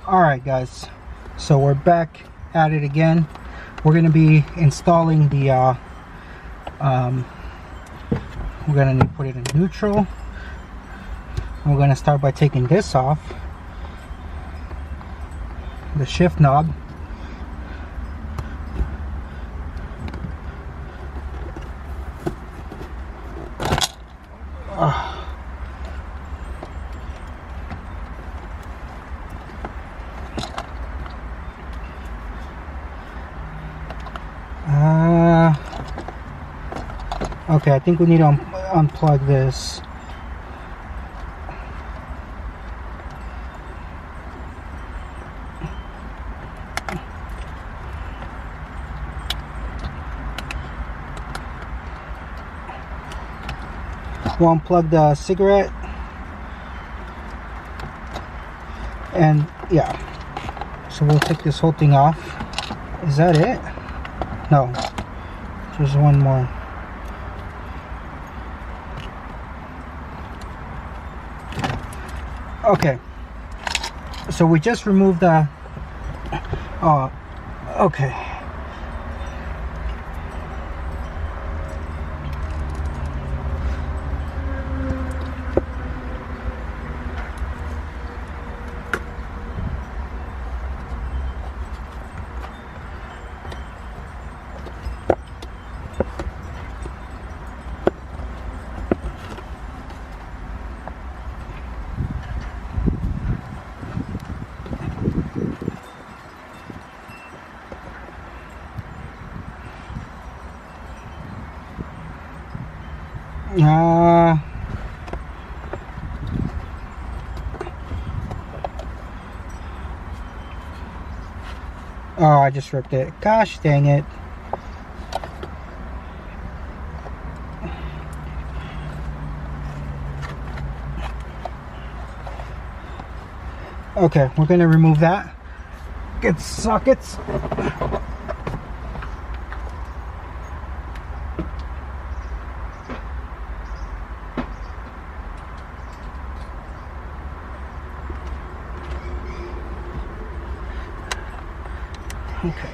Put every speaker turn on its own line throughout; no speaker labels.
Alright guys, so we're back at it again. We're going to be installing the we're going to put it in neutral. We're going to start by taking this off, the shift knob. Okay, I think we need to unplug this. We'll unplug the cigarette. And yeah, so we'll take this whole thing off. Is that it? No, there's one more. Okay, so we just removed the okay. Oh, I just ripped it. Gosh dang it. Okay, we're going to remove that. Get sockets. Okay.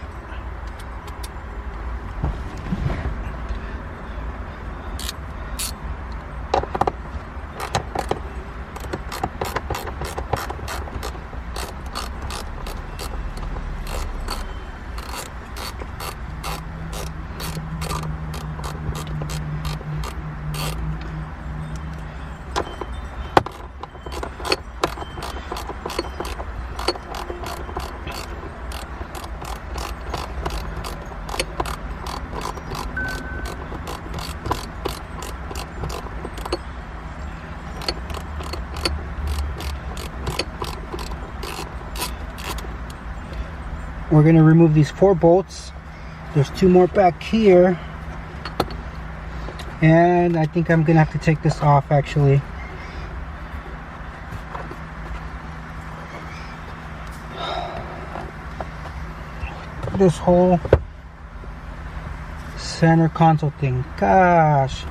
We're going to remove these 4 bolts. There's 2 more back here. And I think I'm going to have to take this off actually. This whole center console thing. Gosh.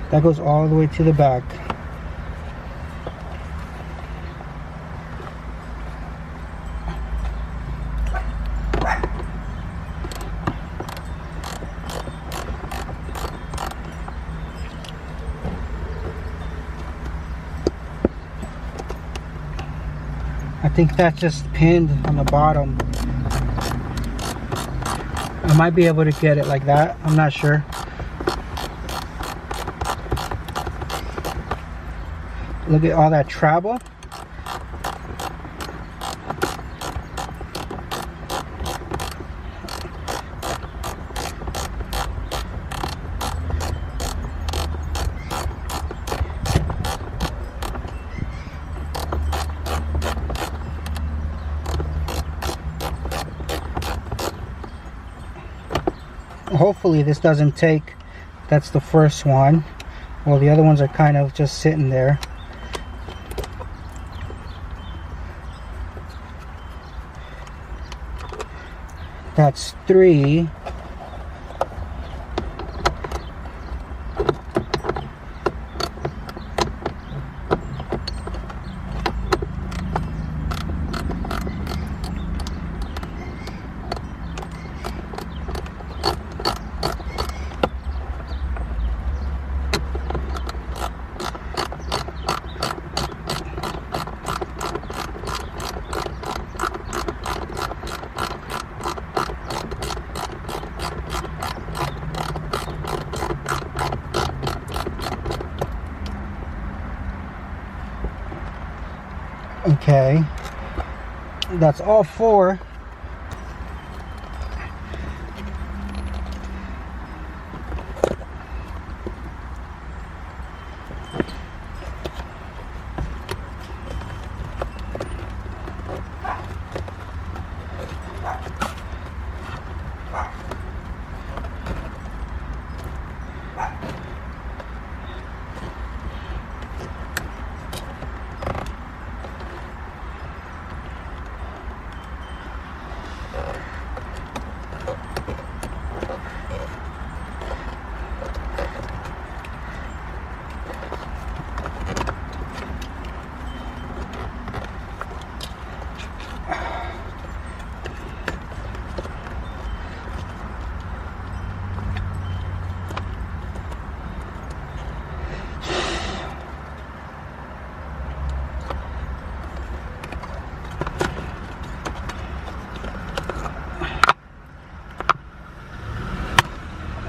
That goes all the way to the back. I think that's just pinned on the bottom. I might be able to get it like that. I'm not sure. Look at all that travel. Hopefully this doesn't take. That's the first one. Well, the other ones are kind of just sitting there. That's 3. Okay, that's all 4.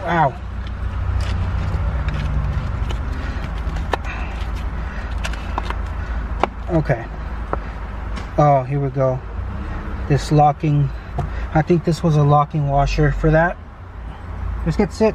Wow. Okay. Oh, here we go. This locking, I think this was a locking washer for that. Let's get sit.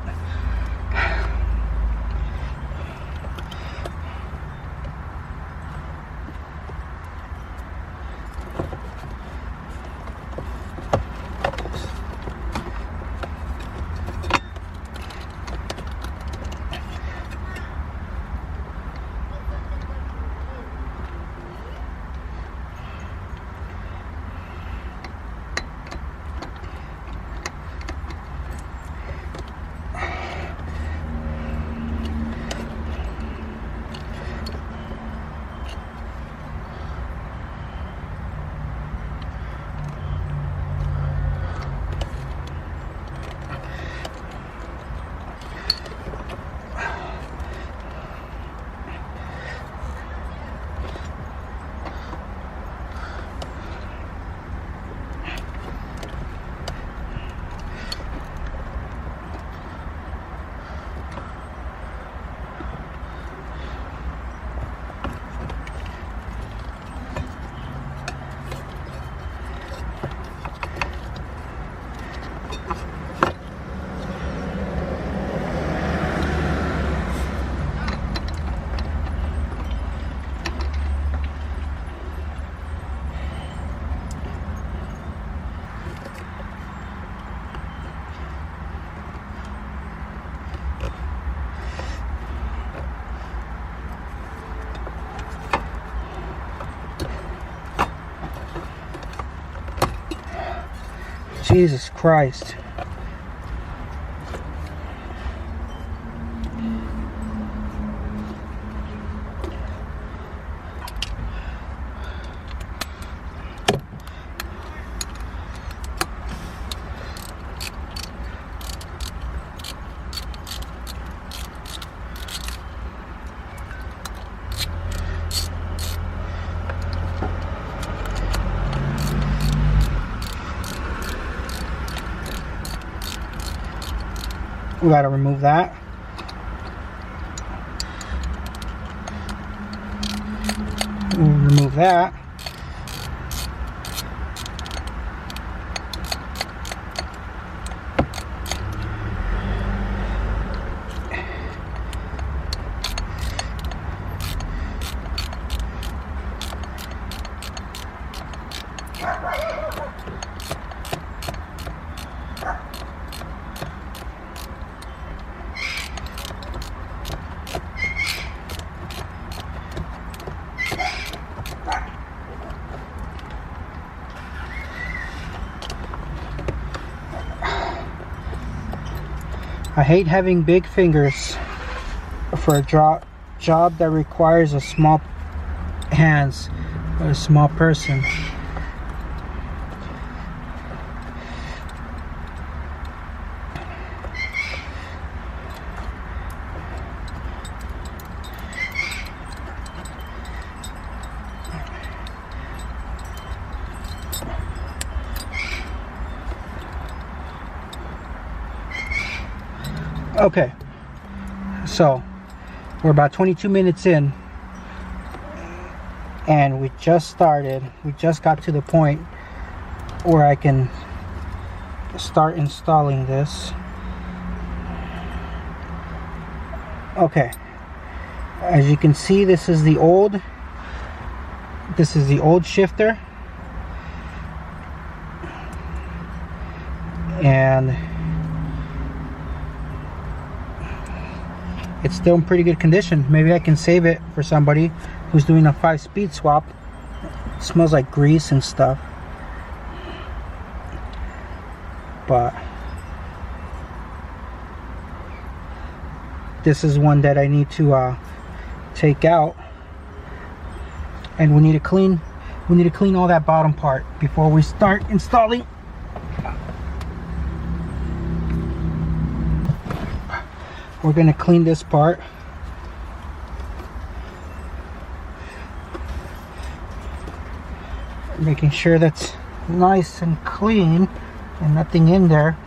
Jesus Christ. We gotta remove that. We'll remove that. I hate having big fingers for a job that requires a small hands or a small person. Okay, so we're about 22 minutes in, and we just started. We just got to the point where I can start installing this. Okay, as you can see, this is the old shifter, and it's still in pretty good condition. Maybe I can save it for somebody who's doing a 5-speed swap. It smells like grease and stuff, but this is one that I need to take out, and we need to clean all that bottom part before we start installing. We're gonna clean this part. Making sure that's nice and clean and nothing in there.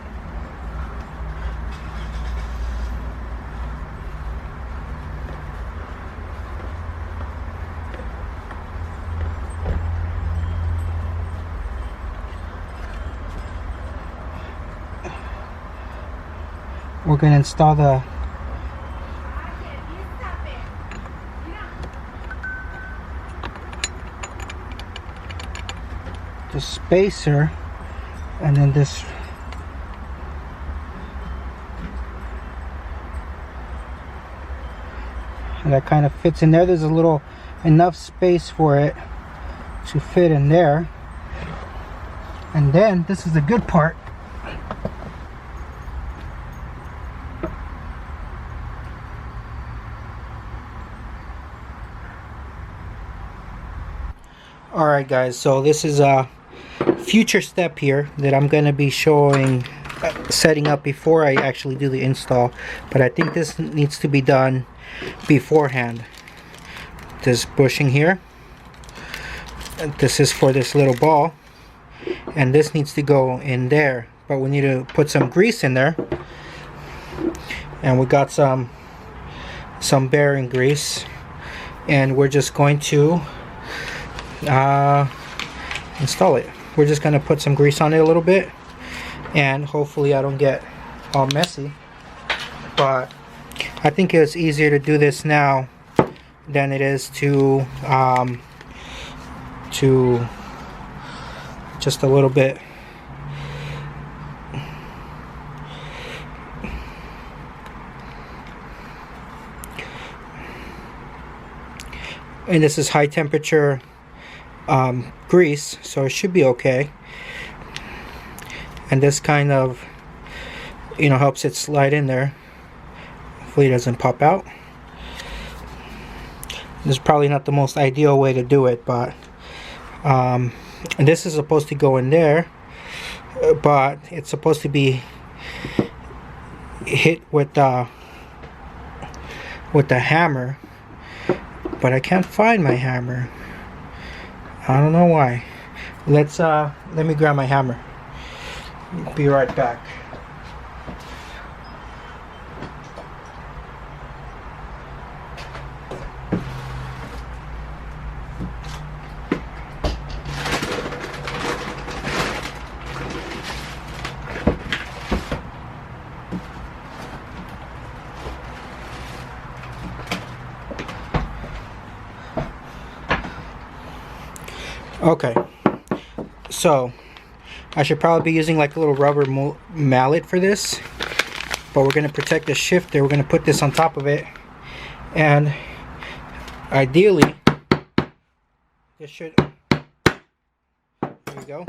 We're going to install the spacer, and then this and that kind of fits in there. There's a little enough space for it to fit in there. And then this is the good part. Alright guys, so this is a future step here that I'm going to be showing, setting up before I actually do the install, but I think this needs to be done beforehand. This bushing here, this is for this little ball, and this needs to go in there, but we need to put some grease in there, and we got some bearing grease, and we're just going to install it. We're just going to put some grease on it a little bit, and hopefully I don't get all messy, but I think it's easier to do this now than it is to just a little bit. And this is high temperature grease, so it should be okay. And this kind of, you know, helps it slide in there. Hopefully it doesn't pop out. This is probably not the most ideal way to do it, but and this is supposed to go in there, but it's supposed to be hit with the hammer, but I can't find my hammer. I don't know why. Let me grab my hammer. Be right back. Okay, so I should probably be using like a little rubber mallet for this, but we're going to protect the shifter. We're going to put this on top of it, and ideally this should, there we go.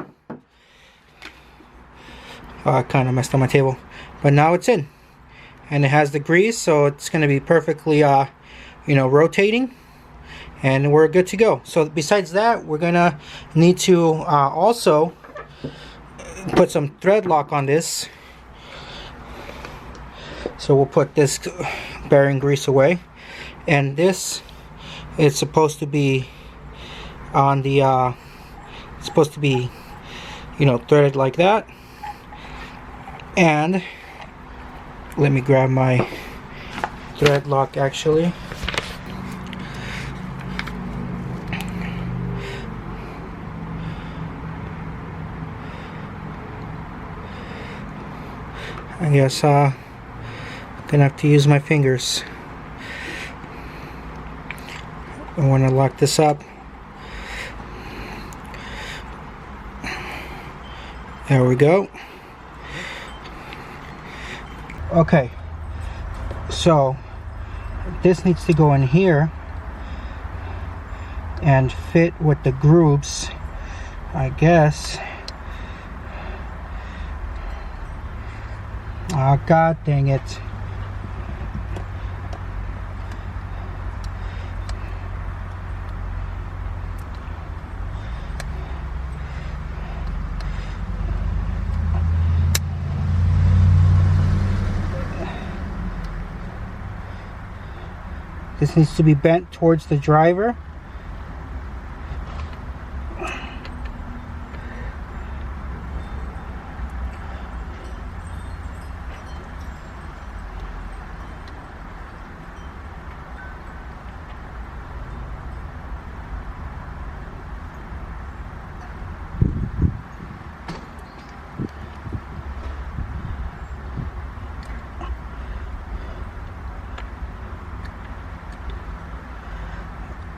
Oh, I kind of messed up my table, but now it's in, and it has the grease, so it's going to be perfectly you know, rotating, and we're good to go. So besides that, we're gonna need to also put some thread lock on this. So we'll put this bearing grease away, and this is supposed to be on the it's supposed to be, you know, threaded like that. And let me grab my thread lock actually. I guess gonna have to use my fingers. I want to lock this up. There we go. Okay, so this needs to go in here and fit with the grooves, I guess. Oh, god dang it. This needs to be bent towards the driver.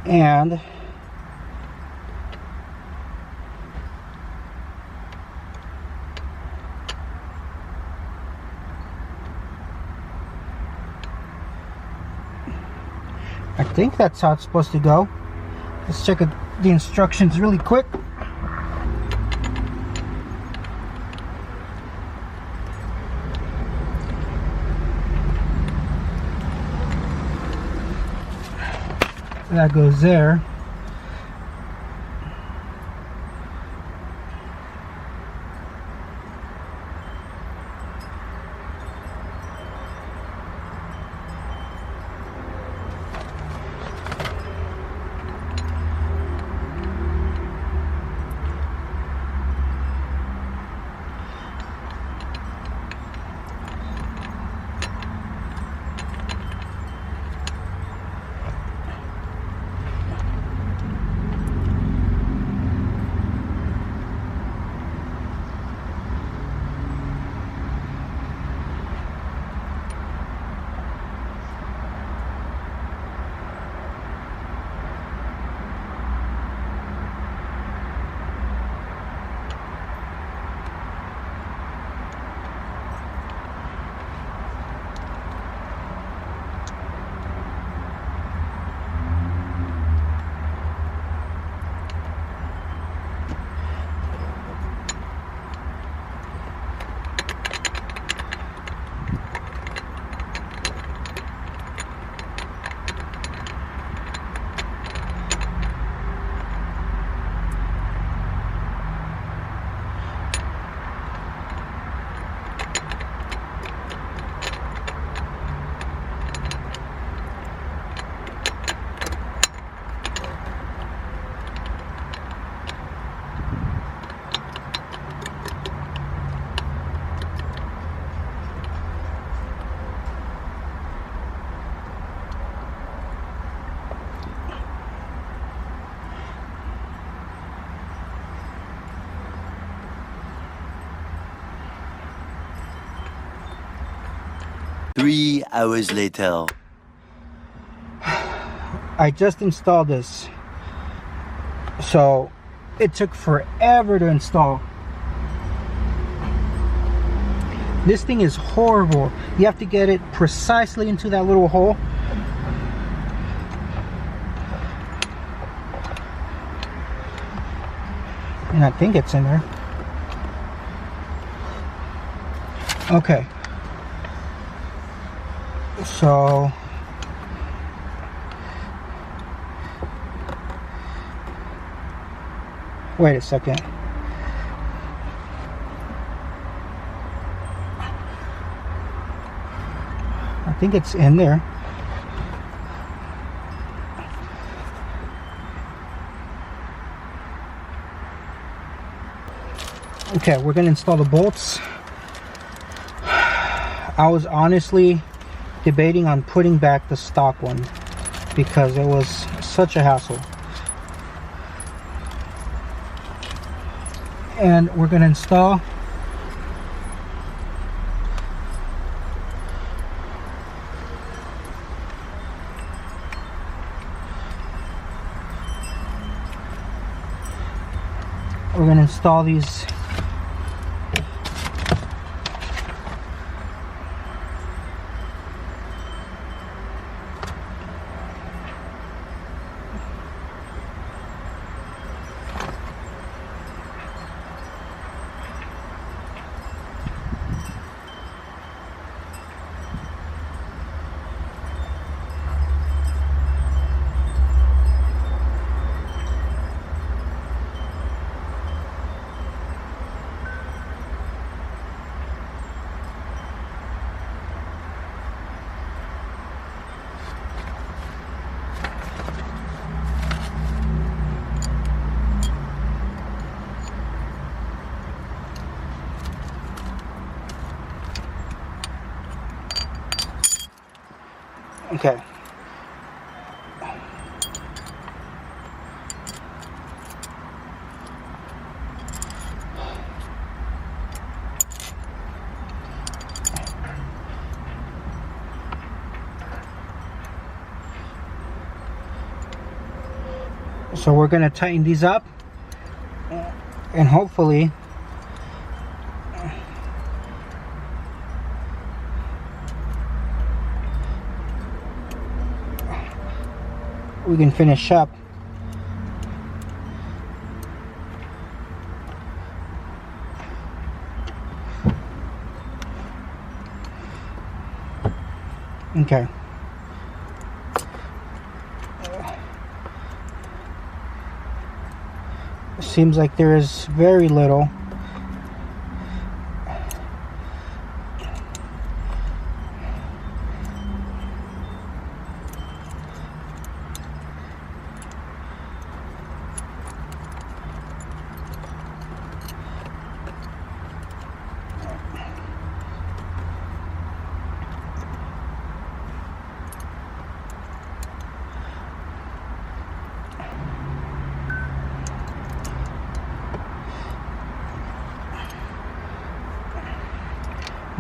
And I think that's how it's supposed to go. Let's check the instructions really quick. That goes there.
Three hours later.
I just installed this, so it took forever to install. This thing is horrible. You have to get it precisely into that little hole. And I think it's in there. Okay. So wait a second. I think it's in there. Okay, we're gonna install the bolts. I was honestly debating on putting back the stock one because it was such a hassle. And we're gonna install we're going to install these. Okay. So we're going to tighten these up, and hopefully we can finish up. Okay. Seems like there is very little.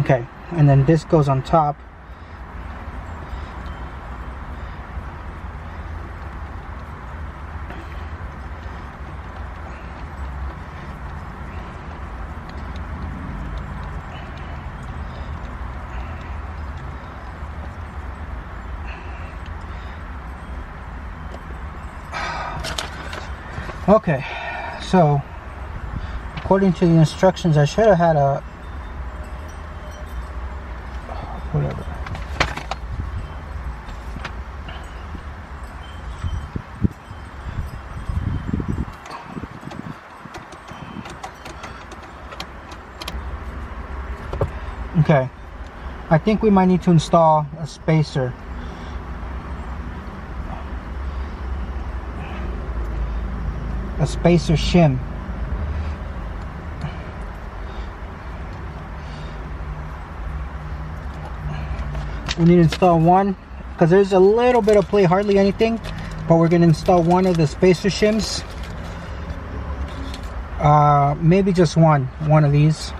Okay, and then this goes on top. Okay, so according to the instructions, I should have had a whatever. Okay, I think we might need to install a spacer. A spacer shim. We need to install one because there's a little bit of play, hardly anything, but we're going to install one of the spacer shims. Maybe just one of these,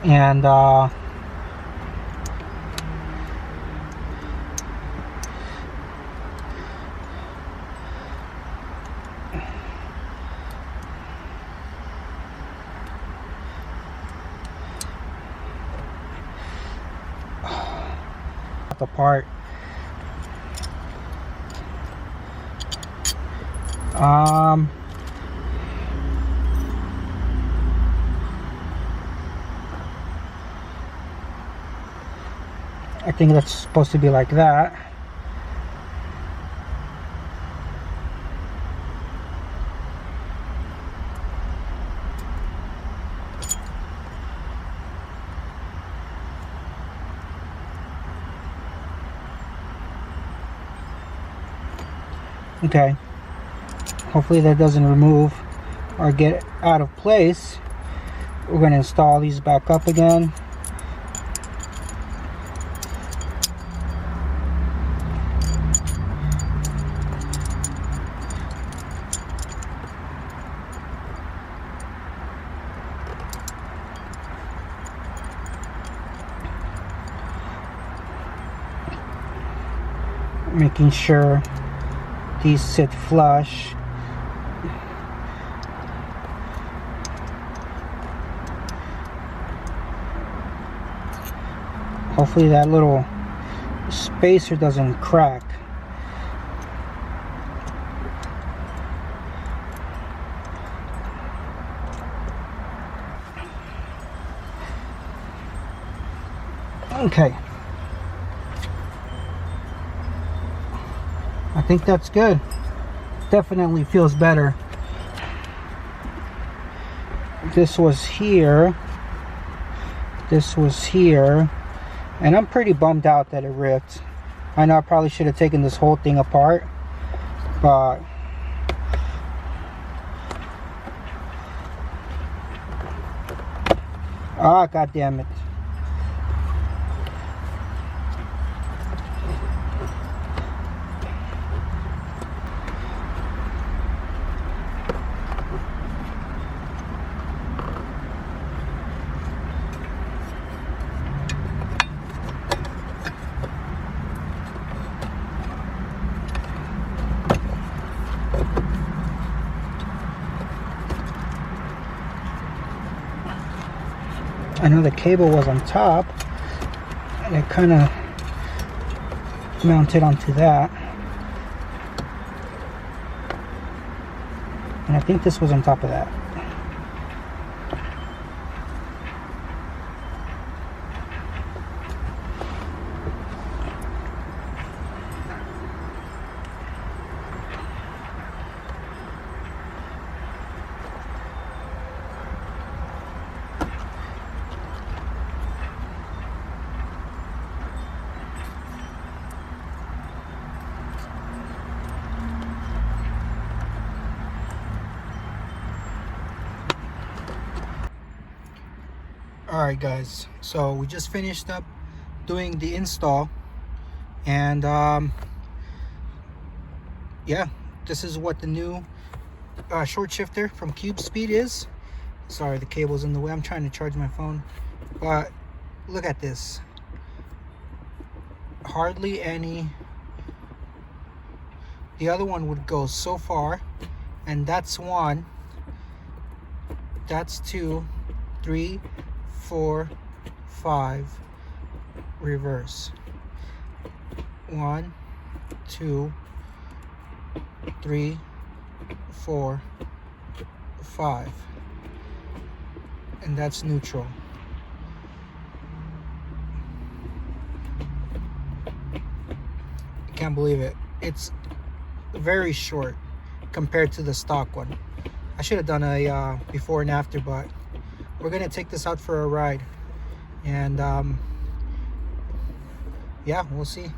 and apart. I think that's supposed to be like that. Okay, hopefully that doesn't remove or get out of place. We're going to install these back up again. Making sure these sit flush. Hopefully that little spacer doesn't crack. Okay. I think that's good. Definitely feels better. This was here. This was here. And I'm pretty bummed out that it ripped. I know I probably should have taken this whole thing apart, but ah, god damn it. I know the cable was on top and it kind of mounted onto that, and I think this was on top of that. Alright guys, so we just finished up doing the install, and yeah, this is what the new short shifter from Cube Speed is. Sorry, the cable's in the way. I'm trying to charge my phone, but look at this. Hardly any. The other one would go so far, and that's 1, that's 2, 3, 4, 5, reverse. 1, 2, 3, 4, 5, and that's neutral. I can't believe it. It's very short compared to the stock one. I should have done a before and after, but we're gonna take this out for a ride, and yeah, we'll see.